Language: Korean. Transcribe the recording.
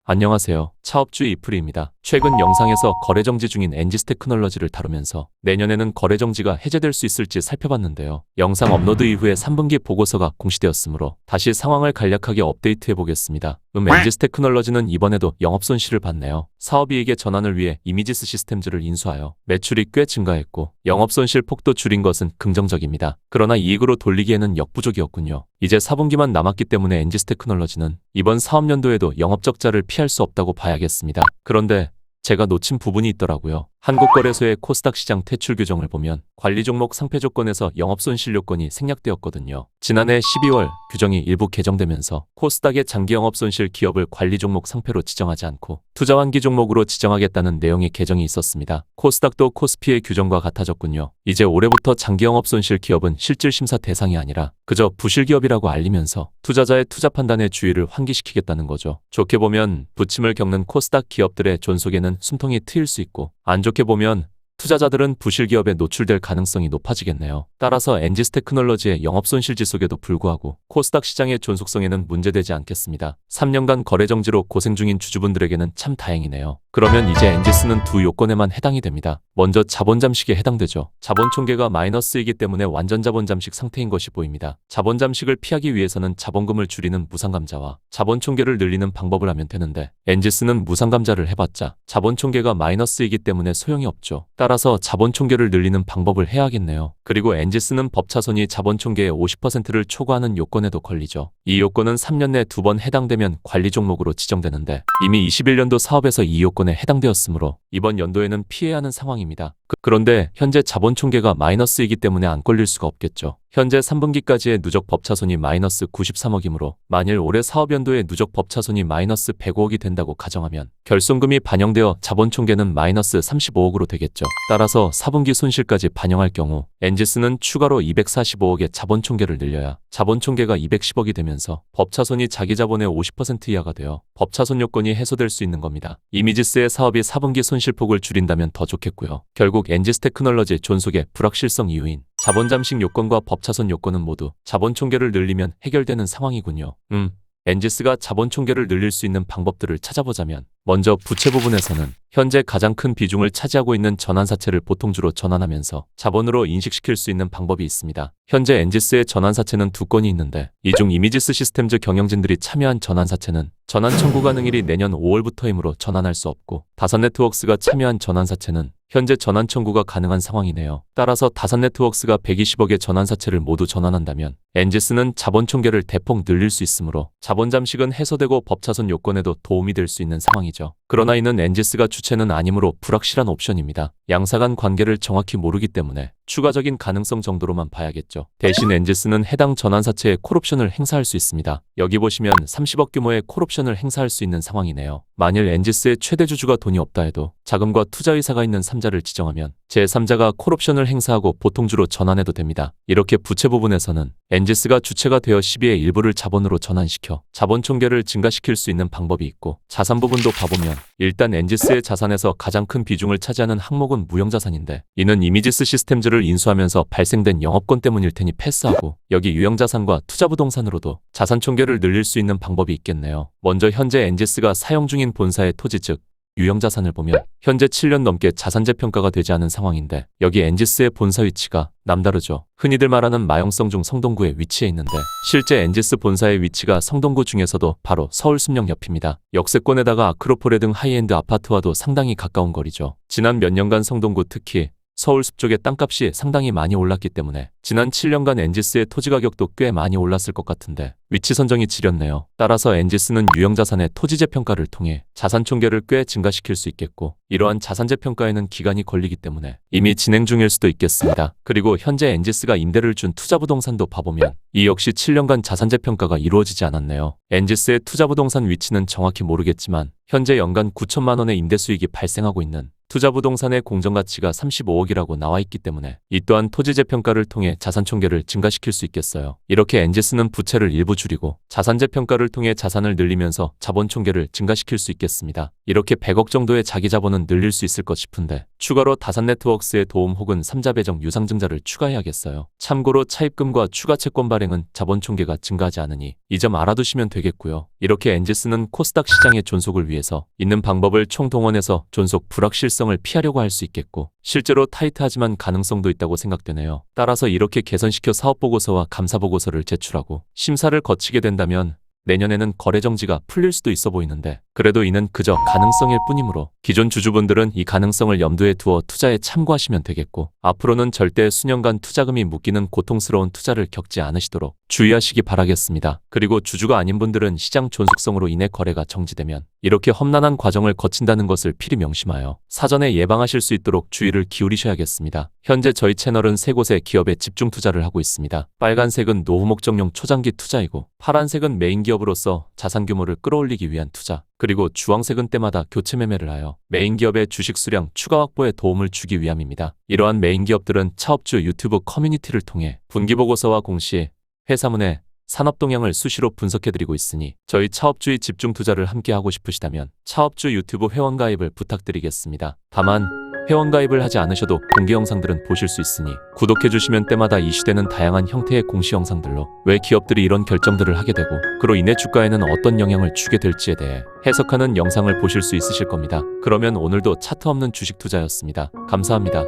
안녕하세요. 차업주 이프리입니다. 최근 영상에서 거래정지 중인 엔지스테크놀러지를 다루면서 내년에는 거래정지가 해제될 수 있을지 살펴봤는데요. 영상 업로드 이후에 3분기 보고서가 공시되었으므로 다시 상황을 간략하게 업데이트해 보겠습니다. 엔지스테크놀러지는 이번에도 영업손실을 봤네요. 사업이익의 전환을 위해 이미지스 시스템즈를 인수하여 매출이 꽤 증가했고 영업손실 폭도 줄인 것은 긍정적입니다. 그러나 이익으로 돌리기에는 역부족이었군요. 이제 4분기만 남았기 때문에 엔지스테크놀러지는 이번 사업연도에도 영업적자를 피할 수 없다고 봐야겠습니다. 그런데 제가 놓친 부분이 있더라고요. 한국거래소의 코스닥 시장 퇴출 규정을 보면 관리 종목 상패 조건에서 영업손실 요건이 생략되었거든요. 지난해 12월 규정이 일부 개정되면서 코스닥의 장기 영업손실 기업을 관리 종목 상패로 지정하지 않고 투자환기 종목으로 지정하겠다는 내용의 개정이 있었습니다. 코스닥도 코스피의 규정과 같아졌군요. 이제 올해부터 장기 영업손실 기업은 실질심사 대상이 아니라 그저 부실기업이라고 알리면서 투자자의 투자 판단의 주의를 환기시키겠다는 거죠. 좋게 보면 부침을 겪는 코스닥 기업들의 존속에는 숨통이 트일 수 있고 안 좋게 보면 투자자들은 부실기업에 노출될 가능성이 높아지겠네요. 따라서 엔지스테크놀러지의 영업손실 지속에도 불구하고 코스닥 시장의 존속성에는 문제되지 않겠습니다. 3년간 거래정지로 고생 중인 주주분들에게는 참 다행이네요. 그러면 이제 엔지스는 두 요건에만 해당이 됩니다. 먼저 자본 잠식에 해당되죠. 자본 총계가 마이너스이기 때문에 완전 자본 잠식 상태인 것이 보입니다. 자본 잠식을 피하기 위해서는 자본금을 줄이는 무상감자와 자본 총계를 늘리는 방법을 하면 되는데 엔지스는 무상감자를 해봤자 자본 총계가 마이너스이기 때문에 소용이 없죠. 따라서 자본 총계를 늘리는 방법을 해야겠네요. 그리고 엔지스는 법차손이 자본 총계의 50%를 초과하는 요건에도 걸리죠. 이 요건은 3년 내 2번 해당되면 관리 종목으로 지정되는데 이미 21년도 사업에서 이 요건에 해당되었으므로 이번 연도에는 피해야 하는 상황입니다. 그런데 현재 자본 총계가 마이너스이기 때문에 안 걸릴 수가 없겠죠. 현재 3분기까지의 누적 법차손이 마이너스 93억이므로 만일 올해 사업연도의 누적 법차손이 마이너스 105억이 된다고 가정하면 결손금이 반영되어 자본 총계는 마이너스 35억으로 되겠죠. 따라서 4분기 손실까지 반영할 경우 엔지스는 추가로 245억의 자본 총계를 늘려야 자본 총계가 210억이 되면서 법차손이 자기 자본의 50% 이하가 되어 법차손 요건이 해소될 수 있는 겁니다. 이미지스의 사업이 4분기 손실폭을 줄인다면 더 좋겠고요. 결국 엔지스테크놀러지 존속의 불확실성 이유인 자본 잠식 요건과 법차손 요건은 모두 자본 총계를 늘리면 해결되는 상황이군요. 엔지스가 자본 총계를 늘릴 수 있는 방법들을 찾아보자면 먼저 부채 부분에서는 현재 가장 큰 비중을 차지하고 있는 전환사채를 보통주로 전환하면서 자본으로 인식시킬 수 있는 방법이 있습니다. 현재 엔지스의 전환사채는 두 건이 있는데 이 중 이미지스 시스템즈 경영진들이 참여한 전환사채는 전환 청구 가능일이 내년 5월부터이므로 전환할 수 없고 다산네트워크스가 참여한 전환사채는 현재 전환 청구가 가능한 상황이네요. 따라서 다산네트워크스가 120억의 전환사채를 모두 전환한다면 엔지스는 자본 총계를 대폭 늘릴 수 있으므로 자본 잠식은 해소되고 법차손 요건에도 도움이 될 수 있는 상황이죠. 그러나 이는 엔지스가 주체는 아니므로 불확실한 옵션입니다. 양사 간 관계를 정확히 모르기 때문에 추가적인 가능성 정도로만 봐야겠죠. 대신 엔지스는 해당 전환사채의 콜옵션을 행사할 수 있습니다. 여기 보시면 30억 규모의 콜옵션을 행사할 수 있는 상황이네요. 만일 엔지스의 최대 주주가 돈이 없다 해도 자금과 투자 의사가 있는 3자를 지정하면 제3자가 콜옵션을 행사하고 보통주로 전환해도 됩니다. 이렇게 부채 부분에서는 엔지스가 주체가 되어 12의 일부를 자본으로 전환시켜 자본 총계를 증가시킬 수 있는 방법이 있고 자산 부분도 봐보면 일단 엔지스의 자산에서 가장 큰 비중을 차지하는 항목은 무형자산인데 이는 이미지스 시스템즈를 인수하면서 발생된 영업권 때문일 테니 패스하고 여기 유형자산과 투자부동산으로도 자산 총계를 늘릴 수 있는 방법이 있겠네요. 먼저 현재 엔지스가 사용 중인 본사의 토지 즉 유형자산을 보면 현재 7년 넘게 자산재 평가가 되지 않은 상황인데 여기 엔지스의 본사 위치가 남다르죠. 흔히들 말하는 마영성 중 성동구에 위치해 있는데 실제 엔지스 본사의 위치가 성동구 중에서도 바로 서울 숲역 옆입니다. 역세권에다가 아크로폴에 등 하이엔드 아파트와도 상당히 가까운 거리죠. 지난 몇 년간 성동구 특히 서울 숲 쪽의 땅값이 상당히 많이 올랐기 때문에 지난 7년간 엔지스의 토지 가격도 꽤 많이 올랐을 것 같은데 위치 선정이 지렸네요. 따라서 엔지스는 유형자산의 토지재 평가를 통해 자산 총계를 꽤 증가시킬 수 있겠고 이러한 자산재 평가에는 기간이 걸리기 때문에 이미 진행 중일 수도 있겠습니다. 그리고 현재 엔지스가 임대를 준 투자부동산도 봐보면 이 역시 7년간 자산재 평가가 이루어지지 않았네요. 엔지스의 투자부동산 위치는 정확히 모르겠지만 현재 연간 9천만 원의 임대 수익이 발생하고 있는 투자 부동산의 공정가치가 35억이라고 나와 있기 때문에 이 또한 토지 재평가를 통해 자산 총계를 증가시킬 수 있겠어요. 이렇게 엔지스는 부채를 일부 줄이고 자산 재평가를 통해 자산을 늘리면서 자본 총계를 증가시킬 수 있겠습니다. 이렇게 100억 정도의 자기 자본은 늘릴 수 있을 것 싶은데 추가로 다산 네트워크스의 도움 혹은 3자 배정 유상증자를 추가해야겠어요. 참고로 차입금과 추가 채권 발행은 자본 총계가 증가하지 않으니 이 점 알아두시면 되겠고요. 이렇게 엔지스는 코스닥 시장의 존속을 위해서 있는 방법을 총동원해서 존속 불확실성을 피하려고 할 수 있겠고 실제로 타이트하지만 가능성도 있다고 생각되네요. 따라서 이렇게 개선시켜 사업보고서와 감사보고서를 제출하고 심사를 거치게 된다면 내년에는 거래정지가 풀릴 수도 있어 보이는데 그래도 이는 그저 가능성일 뿐이므로 기존 주주분들은 이 가능성을 염두에 두어 투자에 참고하시면 되겠고 앞으로는 절대 수년간 투자금이 묶이는 고통스러운 투자를 겪지 않으시도록 주의하시기 바라겠습니다. 그리고 주주가 아닌 분들은 시장 존속성으로 인해 거래가 정지되면 이렇게 험난한 과정을 거친다는 것을 필히 명심하여 사전에 예방하실 수 있도록 주의를 기울이셔야겠습니다. 현재 저희 채널은 세 곳의 기업에 집중 투자를 하고 있습니다. 빨간색은 노후 목적용 초장기 투자이고 파란색은 메인 기업으로서 자산 규모를 끌어올리기 위한 투자, 그리고 주황색은 때마다 교체 매매를 하여 메인 기업의 주식 수량 추가 확보에 도움을 주기 위함입니다. 이러한 메인 기업들은 차업주 유튜브 커뮤니티를 통해 분기보고서와 공시, 회사문의 산업 동향을 수시로 분석해드리고 있으니 저희 차업주의 집중 투자를 함께 하고 싶으시다면 차업주 유튜브 회원 가입을 부탁드리겠습니다. 다만 회원 가입을 하지 않으셔도 공개 영상들은 보실 수 있으니 구독해주시면 때마다 이슈되는 다양한 형태의 공시 영상들로 왜 기업들이 이런 결정들을 하게 되고 그로 인해 주가에는 어떤 영향을 주게 될지에 대해 해석하는 영상을 보실 수 있으실 겁니다. 그러면 오늘도 차트 없는 주식 투자였습니다. 감사합니다.